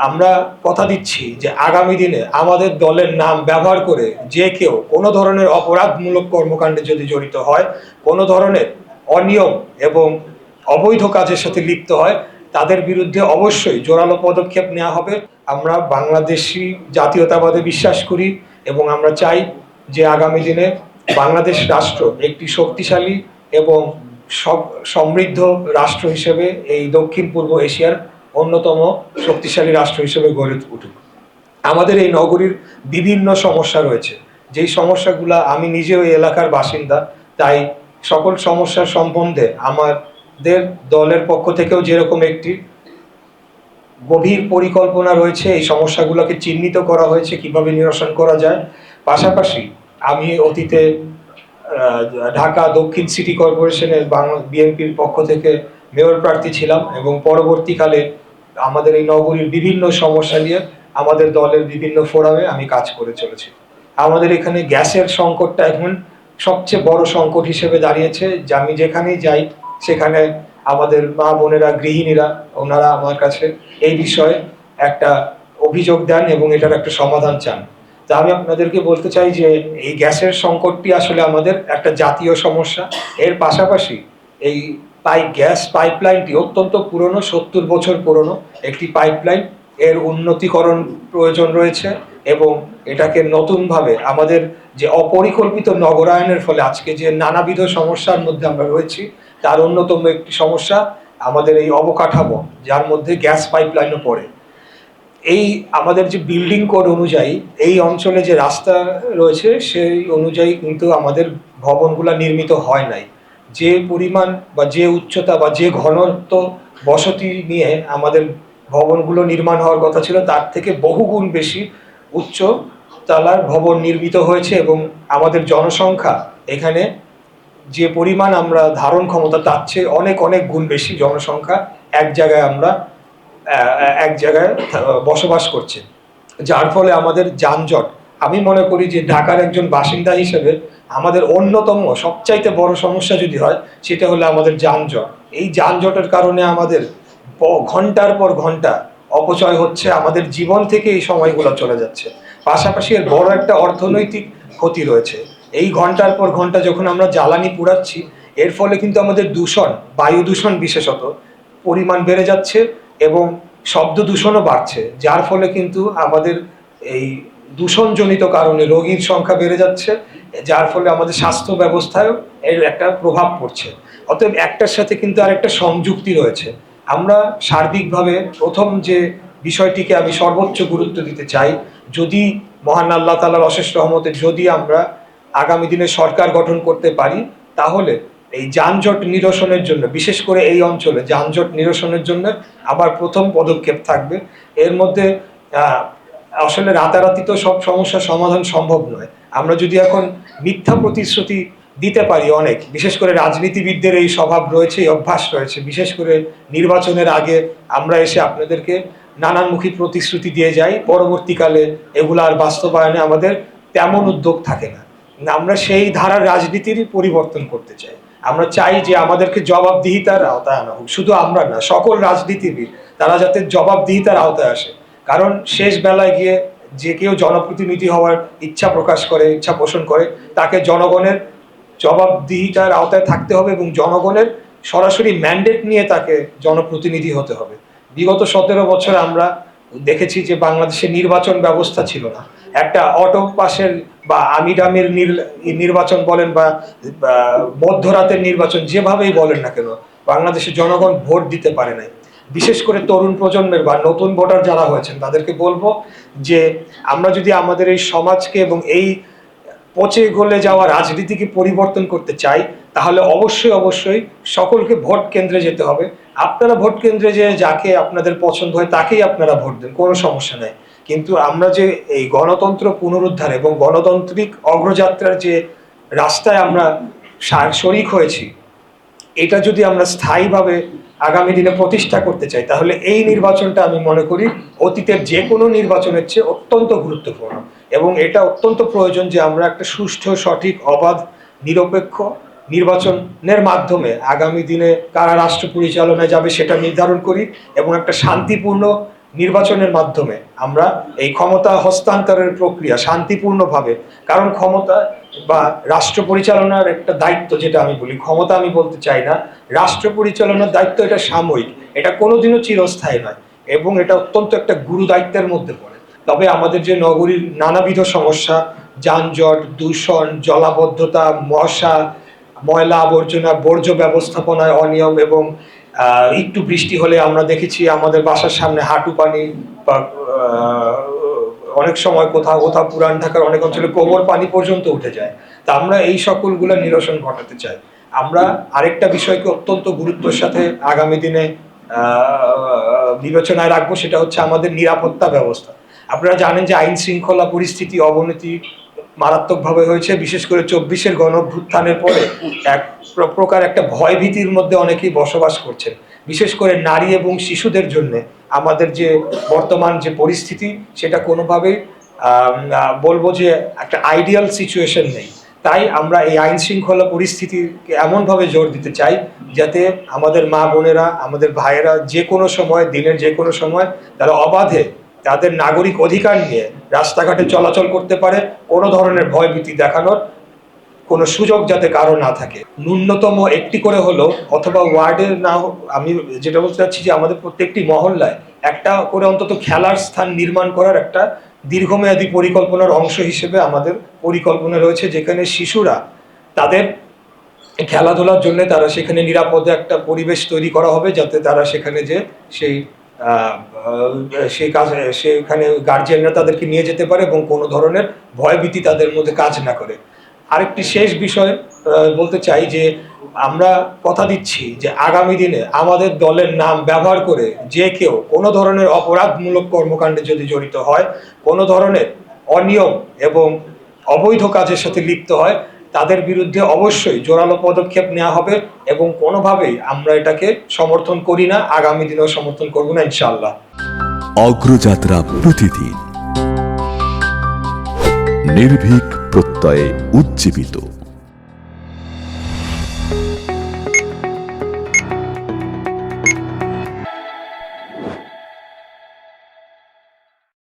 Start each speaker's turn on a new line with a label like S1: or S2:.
S1: আমরা কথা দিচ্ছি যে আগামী দিনে আমাদের দলের নাম ব্যবহার করে যে কেউ কোনো ধরনের অপরাধমূলক কর্মকাণ্ডে যদি জড়িত হয়, কোনো ধরনের অনিয়ম এবং অবৈধ কাজের সাথে লিপ্ত হয়, তাদের বিরুদ্ধে অবশ্যই জোরালো পদক্ষেপ নেওয়া হবে। আমরা বাংলাদেশি জাতীয়তাবাদে বিশ্বাস করি এবং আমরা চাই যে আগামী দিনে বাংলাদেশ রাষ্ট্র একটি শক্তিশালী এবং সমৃদ্ধ রাষ্ট্র হিসেবে এই দক্ষিণ পূর্ব এশিয়ার অন্যতম শক্তিশালী রাষ্ট্র হিসেবে গড়ে উঠুক। আমাদের এই নগরীর বিভিন্ন সমস্যা রয়েছে, যেই সমস্যাগুলো আমি নিজেও এই এলাকার বাসিন্দা, তাই সকল সমস্যার সম্বন্ধে আমাদের দলের পক্ষ থেকেও যেরকম একটি গভীর পরিকল্পনা রয়েছে, এই সমস্যাগুলোকে চিহ্নিত করা হয়েছে কিভাবে নিরসন করা যায়। পাশাপাশি আমি অতীতে ঢাকা দক্ষিণ সিটি কর্পোরেশনের বিএনপির পক্ষ থেকে মেয়র প্রার্থী ছিলাম এবং পরবর্তীকালে আমাদের এই নগরীর বিভিন্ন সমস্যা নিয়ে আমাদের দলের বিভিন্ন ফোরামে আমি কাজ করে চলেছি। আমাদের এখানে গ্যাসের সংকটটা এখন সবচেয়ে বড় সংকট হিসেবে দাঁড়িয়েছে, যে আমি যেখানেই যাই সেখানে আমাদের মা বোনেরা, গৃহিণীরা, ওনারা আমার কাছে এই বিষয়ে একটা অভিযোগ দেন এবং এটার একটা সমাধান চান। তা আমি আপনাদেরকে বলতে চাই যে এই গ্যাসের সংকটটি আসলে আমাদের একটা জাতীয় সমস্যা। এর পাশাপাশি এই গ্যাস পাইপলাইনটি অত্যন্ত পুরনো, 70 বছর পুরনো একটি পাইপলাইন। এর উন্নতিকরণ প্রয়োজন রয়েছে এবং এটাকে নতুনভাবে আমাদের যে অপরিকল্পিত নগরায়নের ফলে আজকে যে নানাবিধ সমস্যার মধ্যে আমরা রয়েছি, তার অন্যতম একটি সমস্যা আমাদের এই অবকাঠামো, যার মধ্যে গ্যাস পাইপলাইনও পড়ে। এই আমাদের যে বিল্ডিং কোড অনুযায়ী এই অঞ্চলে যে রাস্তা রয়েছে সেই অনুযায়ী কিন্তু আমাদের ভবনগুলো নির্মিত হয় নাই। যে পরিমাণ বা যে উচ্চতা বা যে ঘনত্ব বসতি নিয়ে আমাদের ভবনগুলো নির্মাণ হওয়ার কথা ছিল, তার থেকে বহুগুণ বেশি উচ্চ তালার ভবন নির্মিত হয়েছে এবং আমাদের জনসংখ্যা এখানে যে পরিমাণ আমরা ধারণ ক্ষমতা, তার চেয়ে অনেক অনেক গুণ বেশি জনসংখ্যা এক জায়গায় বসবাস করছে, যার ফলে আমাদের যানজট, আমি মনে করি যে ঢাকার একজন বাসিন্দা হিসেবে আমাদের অন্যতম সবচাইতে বড় সমস্যা যদি হয় সেটা হলো আমাদের যানজট। এই যানজটের কারণে আমাদের ঘন্টার পর ঘন্টা অপচয় হচ্ছে, আমাদের জীবন থেকে এই সময়গুলো চলে যাচ্ছে। পাশাপাশি এর বড় একটা অর্থনৈতিক ক্ষতি রয়েছে। এই ঘন্টার পর ঘন্টা যখন আমরা জ্বালানি পুড়াচ্ছি, এর ফলে কিন্তু আমাদের দূষণ, বায়ু দূষণ বিশেষত পরিমাণ বেড়ে যাচ্ছে এবং শব্দ দূষণও বাড়ছে, যার ফলে কিন্তু আমাদের এই দূষণজনিত কারণে রোগীর সংখ্যা বেড়ে যাচ্ছে, যার ফলে আমাদের স্বাস্থ্য ব্যবস্থায়ও এর একটা প্রভাব পড়ছে। অতএব একটার সাথে কিন্তু আরেকটা সংযুক্তি রয়েছে। আমরা সার্বিকভাবে প্রথম যে বিষয়টিকে আমি সর্বোচ্চ গুরুত্ব দিতে চাই, যদি মহান আল্লাহ তাআলার অশেষ রহমতে যদি আমরা আগামী দিনে সরকার গঠন করতে পারি, তাহলে এই যানজট নিরসনের জন্য, বিশেষ করে এই অঞ্চলে যানজট নিরসনের জন্য আবার প্রথম পদক্ষেপ থাকবে। এর মধ্যে আসলে রাতারাতি তো সব সমস্যার সমাধান সম্ভব নয়। আমরা যদি এখন মিথ্যা প্রতিশ্রুতি দিতে পারি অনেক, বিশেষ করে রাজনীতিবিদদের এই স্বভাব রয়েছে, এই অভ্যাস রয়েছে, বিশেষ করে নির্বাচনের আগে আমরা এসে আপনাদেরকে নানানমুখী প্রতিশ্রুতি দিয়ে যাই, পরবর্তীকালে এগুলো আর বাস্তবায়নে আমাদের তেমন উদ্যোগ থাকে না। আমরা সেই ধারার রাজনীতিরই পরিবর্তন করতে চাই। আমরা চাই যে আমাদেরকে জবাবদিহিতার আওতায় আনা হোক, শুধু আমরা না, সকল রাজনীতিবিদ তারা যাতে জবাবদিহিতার আওতায় আসে। কারণ শেষ বেলায় গিয়ে যে কেউ জনপ্রতিনিধি হওয়ার ইচ্ছা প্রকাশ করে, ইচ্ছা পোষণ করে, তাকে জনগণের জবাবদিহিতার আওতায় থাকতে হবে এবং জনগণের সরাসরি ম্যান্ডেট নিয়ে তাকে জনপ্রতিনিধি হতে হবে। বিগত 17 বছর আমরা দেখেছি যে বাংলাদেশে নির্বাচন ব্যবস্থা ছিল না। একটা অটো পাসের বা আমিডামের নির্বাচন বলেন বা মধ্যরাতের নির্বাচন, যেভাবেই বলেন না কেন, বাংলাদেশের জনগণ ভোট দিতে পারে নাই। বিশেষ করে তরুণ প্রজন্মের বা নতুন ভোটার যারা হয়েছেন তাদেরকে বলবো যে আমরা যদি আমাদের এই সমাজকে এবং এই পচে গলে যাওয়া রাজনীতিকে পরিবর্তন করতে চাই, তাহলে অবশ্যই অবশ্যই সকলকে ভোট কেন্দ্রে যেতে হবে। আপনারা ভোট কেন্দ্রে যে যাকে আপনাদের পছন্দ হয় তাকেই আপনারা ভোট দেন, কোনো সমস্যা নাই। কিন্তু আমরা যে এই গণতন্ত্র পুনরুদ্ধার এবং গণতান্ত্রিক অগ্রযাত্রার যে রাস্তায় আমরা শরিক হয়েছি, এটা যদি আমরা স্থায়ীভাবে আগামী দিনে প্রতিষ্ঠা করতে চাই, তাহলে এই নির্বাচনটা আমি মনে করি অতীতের যে কোনো নির্বাচনের চেয়ে অত্যন্ত গুরুত্বপূর্ণ এবং এটা অত্যন্ত প্রয়োজন যে আমরা একটা সুষ্ঠু, সঠিক, অবাধ, নিরপেক্ষ নির্বাচনের মাধ্যমে আগামী দিনে কারা রাষ্ট্র পরিচালনায় যাবে সেটা নির্ধারণ করি এবং একটা শান্তিপূর্ণ নির্বাচনের মাধ্যমে আমরা এই ক্ষমতা হস্তান্তরের প্রক্রিয়া শান্তিপূর্ণভাবে, কারণ ক্ষমতা বা রাষ্ট্র পরিচালনার একটা দায়িত্ব, যেটা আমি বলি ক্ষমতা আমি বলতে চাই না, রাষ্ট্র পরিচালনার দায়িত্ব এটা সাময়িক, এটা কোনোদিনও চিরস্থায়ী নয় এবং এটা অত্যন্ত একটা গুরু দায়িত্বের মধ্যে পড়ে। তবে আমাদের যে নগরীর নানাবিধ সমস্যা, যানজট, দূষণ, জলাবদ্ধতা, মশা, ময়লা আবর্জনা, বর্জ্য ব্যবস্থাপনায় অনিয়ম এবং একটু বৃষ্টি হলে আমরা দেখেছি আমাদের বাসার সামনে হাঁটু পানি বা অনেক সময় কোথাও কোথাও পুরান ঢাকার অনেক অঞ্চলে কোমর পানি পর্যন্ত উঠে যায়। তা আমরা এই সকলগুলো নিরসন ঘটাতে চাই। আমরা আরেকটা বিষয়কে অত্যন্ত গুরুত্বের সাথে আগামী দিনে বিবেচনায় রাখবো, সেটা হচ্ছে আমাদের নিরাপত্তা ব্যবস্থা। আপনারা জানেন যে আইন শৃঙ্খলা পরিস্থিতি অবনতি মারাত্মকভাবে হয়েছে, বিশেষ করে 24-এর গণঅভ্যুত্থানের পরে এক প্রকার একটা ভয় ভীতির মধ্যে অনেকেই বসবাস করছেন। বিশেষ করে নারী এবং শিশুদের জন্য আমাদের যে বর্তমান যে পরিস্থিতি, সেটা কোনোভাবেই বলবো যে একটা আইডিয়াল সিচুয়েশন নেই। তাই আমরা এই আইন শৃঙ্খলা পরিস্থিতিকে এমনভাবে জোর দিতে চাই যাতে আমাদের মা বোনেরা, আমাদের ভাইয়েরা যে কোনো সময়, দিনের যে কোনো সময় তারা অবাধে তাদের নাগরিক অধিকার নিয়ে রাস্তাঘাটে চলাচল করতে পারে, কোনো ধরনের ভয়ভীতি দেখানোর কোনো সুযোগ যাতে কারো না থাকে। ন্যূনতম একটি করে হলো, অথবা ওয়ার্ডের না, আমি যেটা বলতে চাচ্ছি যে আমাদের প্রত্যেকটি মহল্লায় একটা করে অন্তত খেলার স্থান নির্মাণ করার একটা দীর্ঘমেয়াদী পরিকল্পনার অংশ হিসেবে আমাদের পরিকল্পনা রয়েছে, যেখানে শিশুরা তাদের খেলাধুলার জন্য তারা সেখানে নিরাপদে একটা পরিবেশ তৈরি করা হবে, যাতে তারা সেখানে যে সেই কাজে সেখানে গার্জিয়ানরা তাদেরকে নিয়ে যেতে পারে এবং কোনো ধরনের ভয়ভীতি তাদের মধ্যে কাজ না করে। আরেকটি শেষ বিষয় বলতে চাই যে আমরা কথা দিচ্ছি যে আগামী দিনে আমাদের দলের নাম ব্যবহার করে যে কেউ কোনো ধরনের অপরাধমূলক কর্মকাণ্ডে যদি জড়িত হয়, কোনো ধরনের অনিয়ম এবং অবৈধ কাজের সাথে লিপ্ত হয়, তাদের বিরুদ্ধে অবশ্যই জোরালো পদক্ষেপ নেওয়া হবে এবং কোনোভাবেই আমরা এটাকে সমর্থন করি না, আগামী দিনেও সমর্থন করব না ইনশাআল্লাহ।
S2: অগ্রযাত্রা প্রতিদিন, নির্ভীক প্রত্যয়ে উজ্জীবিত।